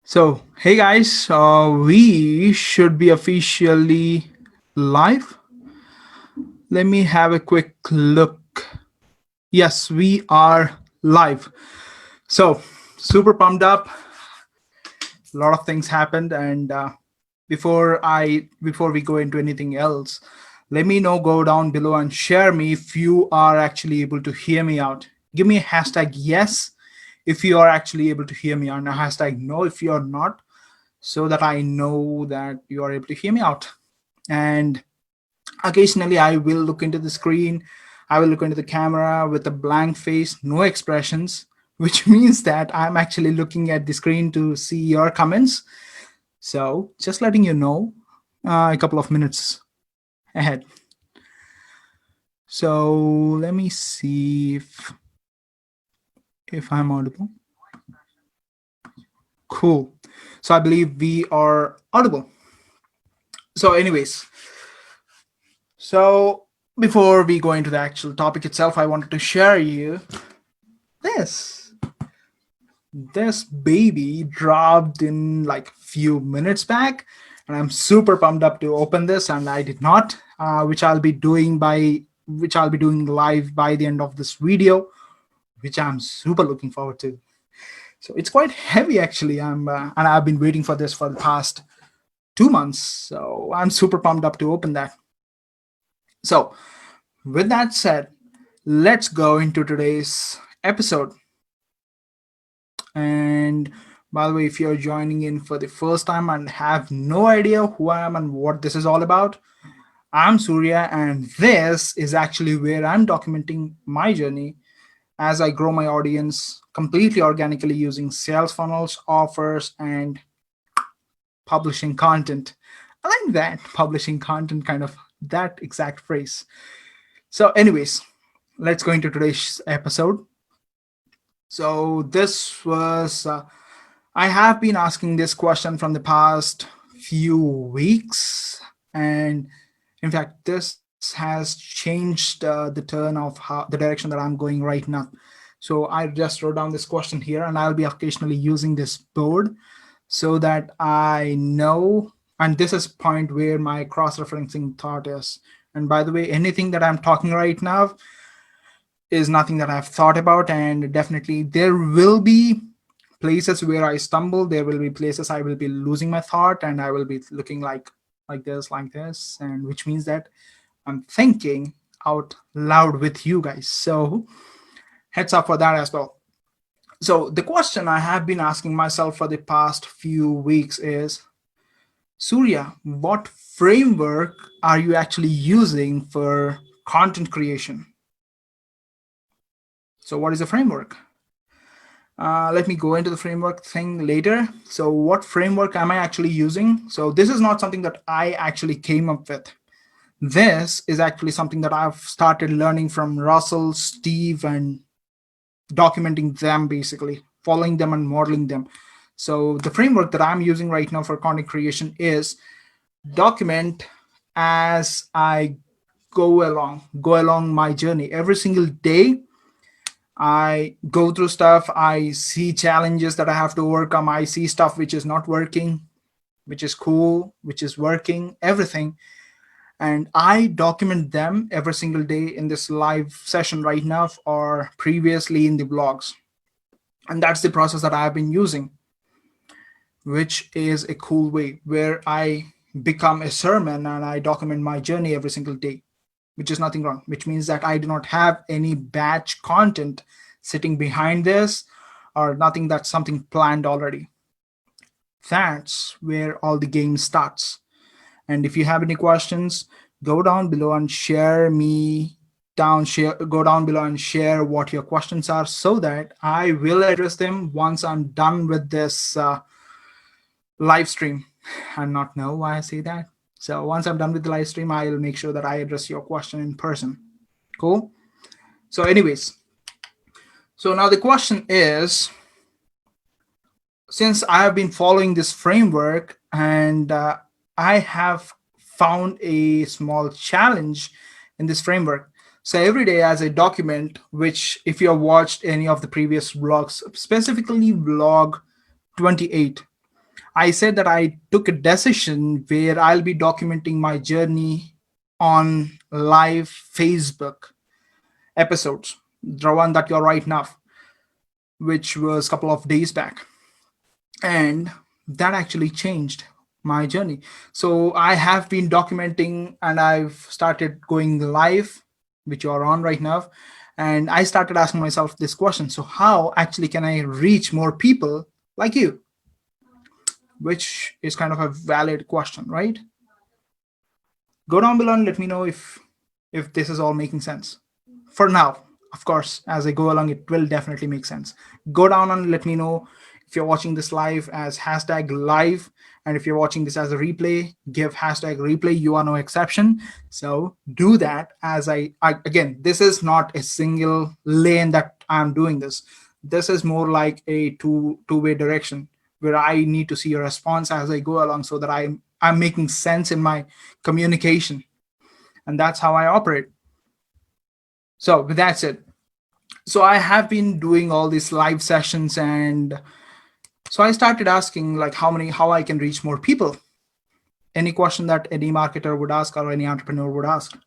So, hey guys, we should be officially live. Let me have a quick look. Yes, we are live. So, super pumped up. A lot of things happened, and before we go into anything else, let me know. Go down below and share me if you are actually able to hear me out. Give me a hashtag yes if you are actually able to hear me, and a hashtag no if you are not, so that I know that you are able to hear me out. And occasionally, I will look into the screen, I will look into the camera with a blank face, no expressions, which means that I'm actually looking at the screen to see your comments. So, just letting you know a couple of minutes ahead. So, let me see if I'm audible. Cool. So, I believe we are audible. So, anyways, so before we go into the actual topic itself, I wanted to share you this. This baby dropped in like few minutes back, and I'm super pumped up to open this, and I did not, which I'll be doing live by the end of this video, which I'm super looking forward to. So it's quite heavy actually. And I've been waiting for this for the past 2 months, so I'm super pumped up to open that. So with that said, let's go into today's episode. And by the way, if you're joining in for the first time and have no idea who I am and what this is all about, I'm Surya, and this is actually where I'm documenting my journey as I grow my audience completely organically using sales funnels, offers, and publishing content. I like that publishing content kind of that exact phrase. So, anyways, let's go into today's episode. So this was I have been asking this question from the past few weeks, and in fact, this has changed the turn of how the direction that I'm going right now. So I just wrote down this question here, and I'll be occasionally using this board so that I know. And this is point where my cross-referencing thought is. And by the way, anything that I'm talking right now is nothing that I've thought about, and definitely there will be places where I stumble. There will be places I will be losing my thought, and I will be looking like this, and which means that I'm thinking out loud with you guys. So heads up for that as well. So the question I have been asking myself for the past few weeks is, Surya, what framework are you actually using for content creation? So what is a framework? Let me go into the framework thing later. So what framework am I actually using? So this is not something that I actually came up with. This is actually something that I've started learning from Russell, Steve, and documenting them, basically following them and modeling them. So the framework that I'm using right now for content creation is document as I go along my journey every single day. I go through stuff, I see challenges that I have to overcome, I see stuff which is not working, which is cool, which is working, everything. And I document them every single day in this live session right now or previously in the blogs. And that's the process that I've been using, which is a cool way where I become a sermon and I document my journey every single day, which is nothing wrong, which means that I do not have any batch content sitting behind this or nothing that's something planned already. That's where all the game starts. And if you have any questions, go down below and go down below and share what your questions are so that I will address them once I'm done with this live stream. And not know why I say that. So once I'm done with the live stream, I'll make sure that I address your question in person. Cool. So anyways, so now the question is, since I have been following this framework and I have found a small challenge in this framework. So every day as a document, which if you have watched any of the previous vlogs, specifically vlog 28, I said that I took a decision where I'll be documenting my journey on live Facebook episodes, the one that you're right now, which was a couple of days back. And that actually changed my journey. So I have been documenting and I've started going live, which you're on right now. And I started asking myself this question: so, how actually can I reach more people like you? Which is kind of a valid question, right? Go down below and let me know if this is all making sense. For now, of course, as I go along, it will definitely make sense. Go down and let me know if you're watching this live as hashtag live, and if you're watching this as a replay, give hashtag replay. You are no exception. So do that. As I again, this is not a single lane that I'm doing this. This is more like a two-way direction where I need to see your response as I go along, so that I'm making sense in my communication, and that's how I operate. So with that said, so I have been doing all these live sessions, and so I started asking like how I can reach more people. Any question that any marketer would ask or any entrepreneur would ask.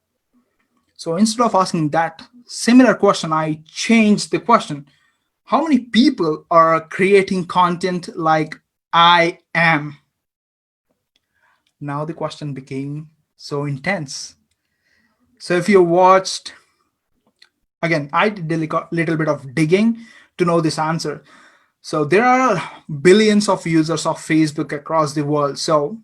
So instead of asking that similar question, I changed the question: how many people are creating content like I am? Now the question became so intense. So if you watched, again, I did a little bit of digging to know this answer. So there are billions of users of Facebook across the world. So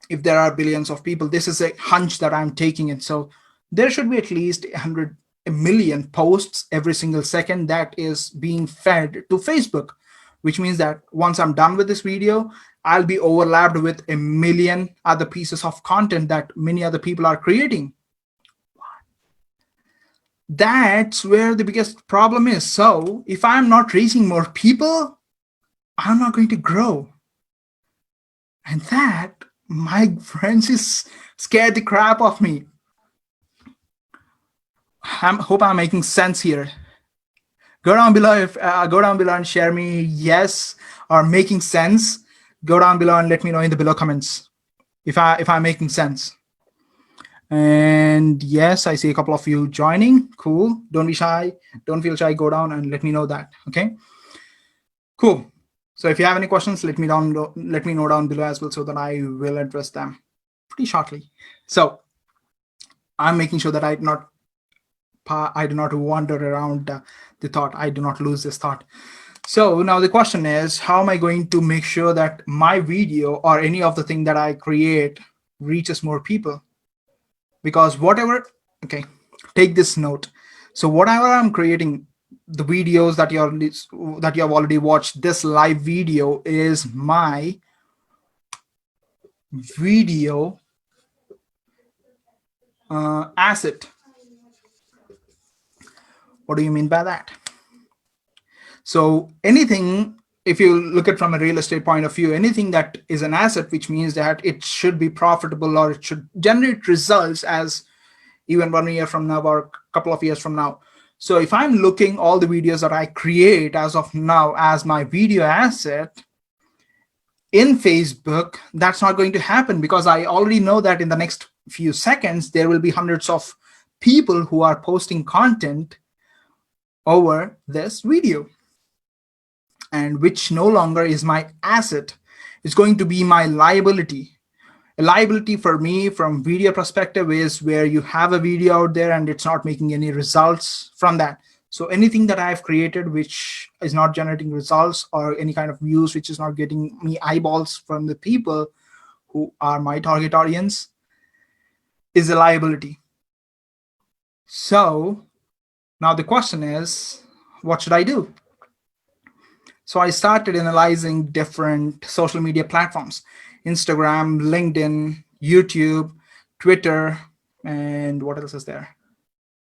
if there are billions of people, this is a hunch that I'm taking it. So there should be at least 100 million posts every single second that is being fed to Facebook, which means that once I'm done with this video, I'll be overlapped with a million other pieces of content that many other people are creating. That's where the biggest problem is. So if I'm not reaching more people, I'm not going to grow. And that, my friends, is scared the crap of me. I hope I'm making sense here. Go down below and share me yes or making sense. Go down below and let me know in the below comments if I'm making sense. And yes, I see a couple of you joining. Cool. Don't be shy. Don't feel shy. Go down and let me know that. Okay. Cool. So if you have any questions, let me know down below as well, so that I will address them pretty shortly. So I'm making sure that I do not wander around the thought. I do not lose this thought. So now the question is, how am I going to make sure that my video or any of the thing that I create reaches more people? Because whatever, okay, take this note. So whatever I'm creating, the videos that you have already watched, this live video is my video asset. What do you mean by that? So anything, if you look at from a real estate point of view, anything that is an asset, which means that it should be profitable or it should generate results as even 1 year from now or a couple of years from now. So if I'm looking all the videos that I create as of now as my video asset in Facebook, that's not going to happen, because I already know that in the next few seconds, there will be hundreds of people who are posting content over this video, and which no longer is my asset. It's going to be my liability. A liability for me from video perspective is where you have a video out there and it's not making any results from that. So anything that I've created which is not generating results or any kind of views, which is not getting me eyeballs from the people who are my target audience, is a liability. So now the question is, what should I do? So I started analyzing different social media platforms: Instagram, LinkedIn, YouTube, Twitter, and what else is there?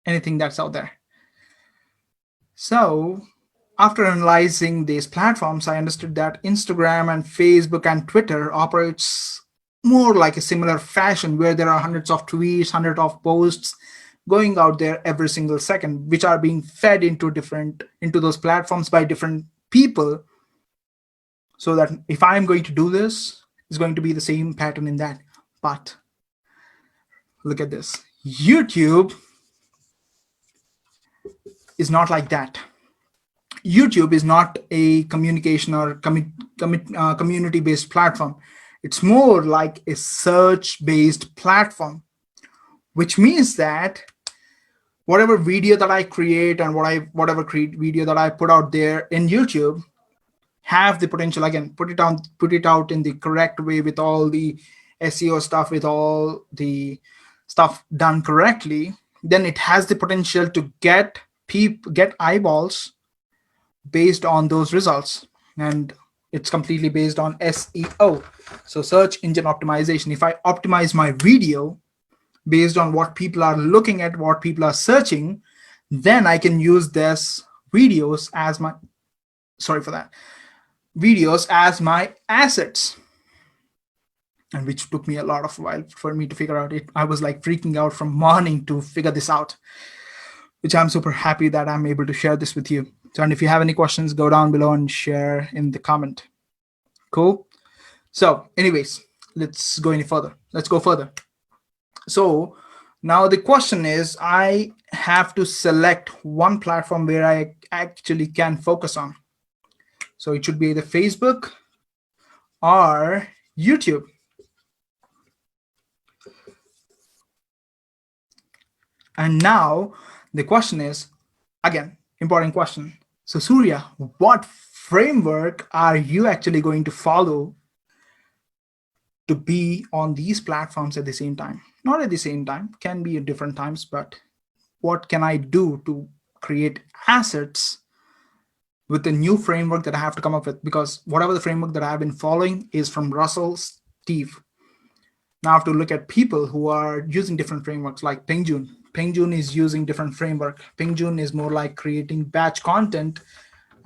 Anything that's out there. So after analyzing these platforms, I understood that Instagram and Facebook and Twitter operates more like a similar fashion, where there are hundreds of tweets, hundreds of posts going out there every single second, which are being fed into those platforms by different people. so that if I'm going to do this, it's going to be the same pattern in that. But look at this. YouTube is not like that. YouTube is not a communication or community based platform. It's more like a search based platform, which means that whatever video that I create and whatever video that I put out there in YouTube have the potential, again, put it out in the correct way with all the SEO stuff, with all the stuff done correctly, then it has the potential to get eyeballs based on those results. And it's completely based on SEO, so search engine optimization. If I optimize my video based on what people are looking at, what people are searching, then I can use this videos as my sorry for that videos as my assets. And which took me a lot of while for me to figure out it. I was like freaking out from morning to figure this out, which I'm super happy that I'm able to share this with you. So, and if you have any questions, go down below and share in the comment. Cool. So anyways, let's go any further. Let's go further. So now the question is, I have to select one platform where I actually can focus on. So it should be either Facebook or YouTube. And now the question is, again, important question. So Surya, what framework are you actually going to follow to be on these platforms at the same time? Not at the same time, can be at different times, but what can I do to create assets with the new framework that I have to come up with? Because whatever the framework that I've been following is from Russell Steve. Now I have to look at people who are using different frameworks like Pengjun. Pengjun is using different framework. Pengjun is more like creating batch content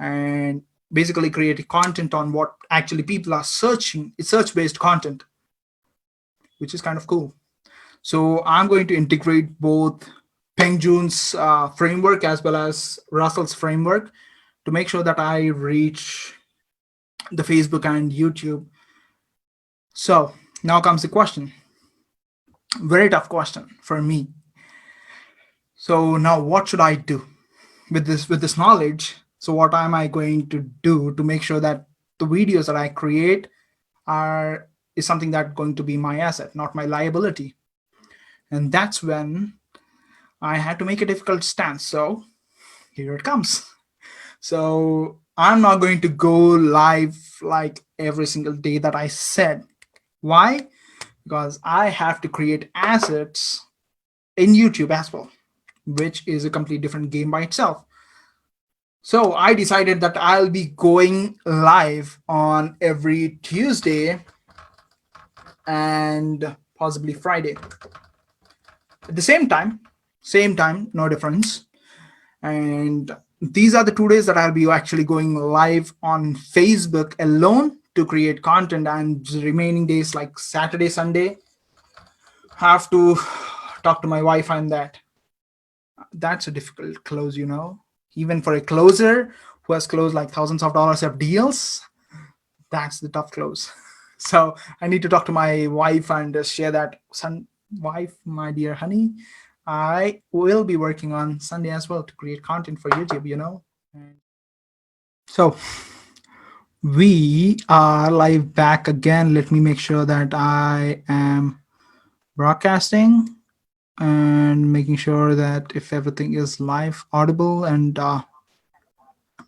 and basically creating content on what actually people are searching. It's search-based content, which is kind of cool. So I'm going to integrate both Pengjun's framework as well as Russell's framework to make sure that I reach the Facebook and YouTube. So now comes the question. Very tough question for me. So now what should I do with this knowledge? So what am I going to do to make sure that the videos that I create is something that's going to be my asset, not my liability? And that's when I had to make a difficult stance. So here it comes. So I'm not going to go live like every single day that I said. Why? Because I have to create assets in YouTube as well, which is a completely different game by itself. So I decided that I'll be going live on every Tuesday and possibly Friday. At the same time, no difference. And these are the 2 days that I'll be actually going live on Facebook alone to create content, and the remaining days like Saturday, Sunday, have to talk to my wife on that. That's a difficult close, even for a closer who has closed like thousands of dollars of deals. That's the tough close. So I need to talk to my wife and share that. Wife, my dear honey, I will be working on Sunday as well to create content for YouTube. So we are live back again. Let me make sure that I am broadcasting and making sure that if everything is live, audible, and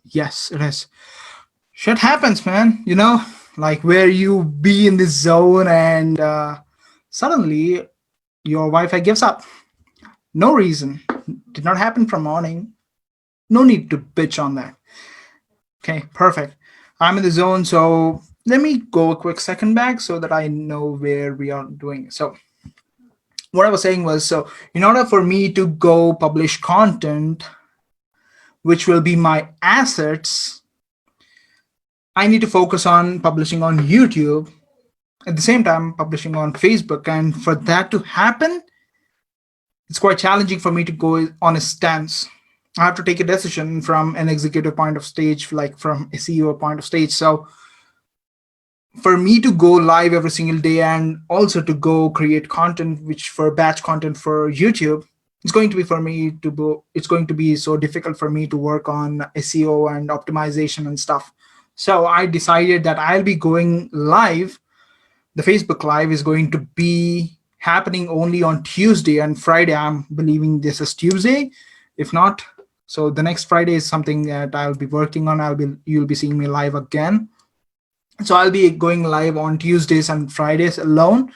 yes, it is. Shit happens, man. Like where you be in this zone and suddenly your Wi-Fi gives up. No reason. Did not happen from morning. No need to bitch on that. Okay, perfect. I'm in the zone, so let me go a quick second back so that I know where we are doing. So what I was saying was, so in order for me to go publish content, which will be my assets, I need to focus on publishing on YouTube, at the same time publishing on Facebook. And for that to happen, it's quite challenging for me to go on a stance. I have to take a decision from an executive point of stage, like from a CEO point of stage. So for me to go live every single day and also to go create content, which for batch content for YouTube, it's going to be for me to go, it's going to be so difficult for me to work on SEO and optimization and stuff. So I decided that I'll be going live. The Facebook live is going to be happening only on Tuesday and Friday. I'm believing this is Tuesday. If not, so the next Friday is something that I'll be working on. You'll be seeing me live again. So I'll be going live on Tuesdays and Fridays alone.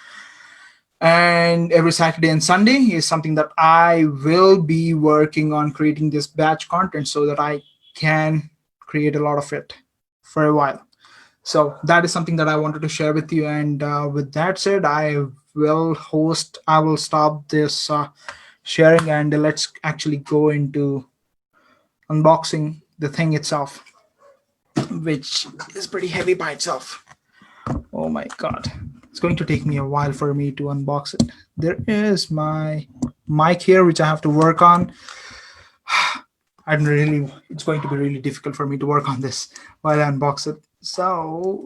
And every Saturday and Sunday is something that I will be working on creating this batch content so that I can create a lot of it for a while. So that is something that I wanted to share with you. And with that said, I will stop this sharing, and let's actually go into unboxing the thing itself, which is pretty heavy by itself. Oh my God. It's going to take me a while for me to unbox it. There is my mic here, which I have to work on. It's going to be really difficult for me to work on this while I unbox it. So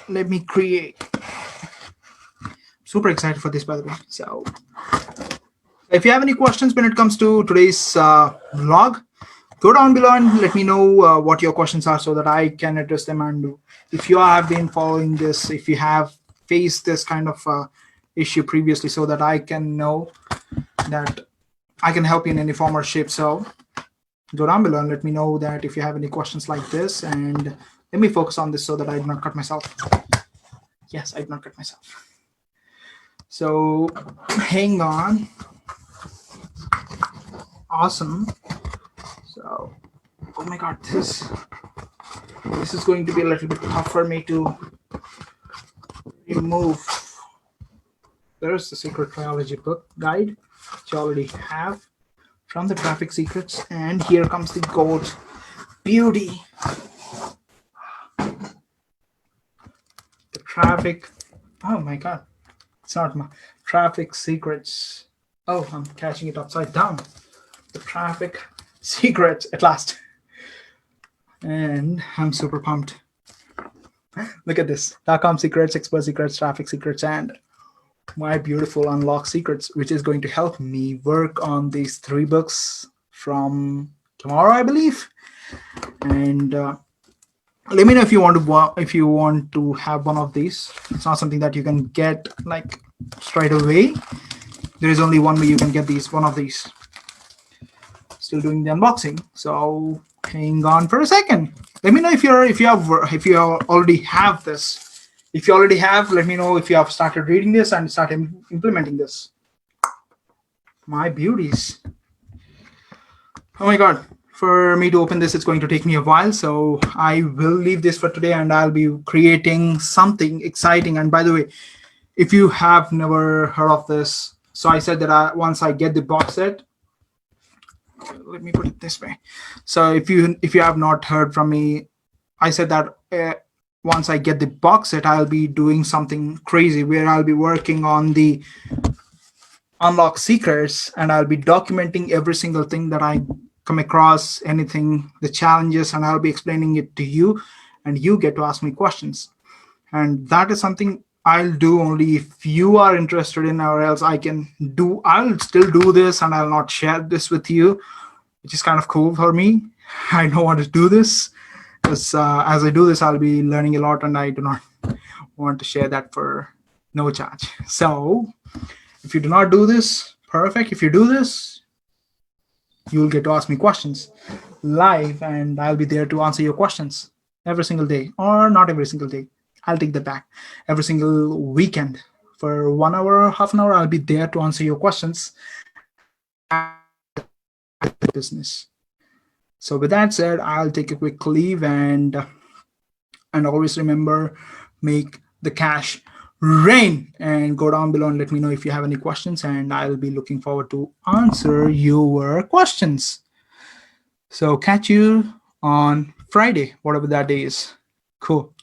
let me create. Super excited for this, by the way. So if you have any questions when it comes to today's vlog, go down below and let me know what your questions are so that I can address them. And if you have been following this, if you have faced this kind of issue previously, so that I can know that I can help you in any form or shape. So go down below and let me know that if you have any questions like this, and let me focus on this so that I do not cut myself. Yes, I did not cut myself. So hang on. Awesome. So, oh my God, this is going to be a little bit tough for me to remove. There's the Secret Triology book guide, which you already have from the Traffic Secrets. And here comes the gold beauty. The Traffic, oh my God, it's not my Traffic Secrets. Oh, I'm catching it upside down. The Traffic Secrets at last. And I'm super pumped. Look at this. .com secrets, expert secrets, traffic secrets, and my beautiful unlock secrets, which is going to help me work on these 3 books from tomorrow, I believe. And let me know if you want to have one of these. It's not something that you can get like straight away. There is only one way you can get one of these. Still doing the unboxing, so hang on for a second. Let me know if you already have this. If you already have, let me know if you have started reading this and started implementing this. My beauties. Oh my God. For me to open this, it's going to take me a while, so I will leave this for today, and I'll be creating something exciting. And by the way, if you have never heard of this, so I said that once I get the box set, let me put it this way. So if you have not heard from me, I said that once I get the box set, I'll be doing something crazy where I'll be working on the unlock secrets, and I'll be documenting every single thing that I come across, anything, the challenges, and I'll be explaining it to you, and you get to ask me questions. And that is something I'll do only if you are interested in, or else I'll still do this and I'll not share this with you, which is kind of cool for me. I don't want to do this because as I do this, I'll be learning a lot, and I do not want to share that for no charge. So if you do not do this, perfect. If you do this, you'll get to ask me questions live, and I'll be there to answer your questions every single day, or not every single day. I'll take that back. Every single weekend for 1 hour, half an hour, I'll be there to answer your questions business. So with that said, I'll take a quick leave, and always remember, make the cash rain, and go down below and let me know if you have any questions, and I'll be looking forward to answer your questions. So catch you on Friday, whatever that day is. Cool.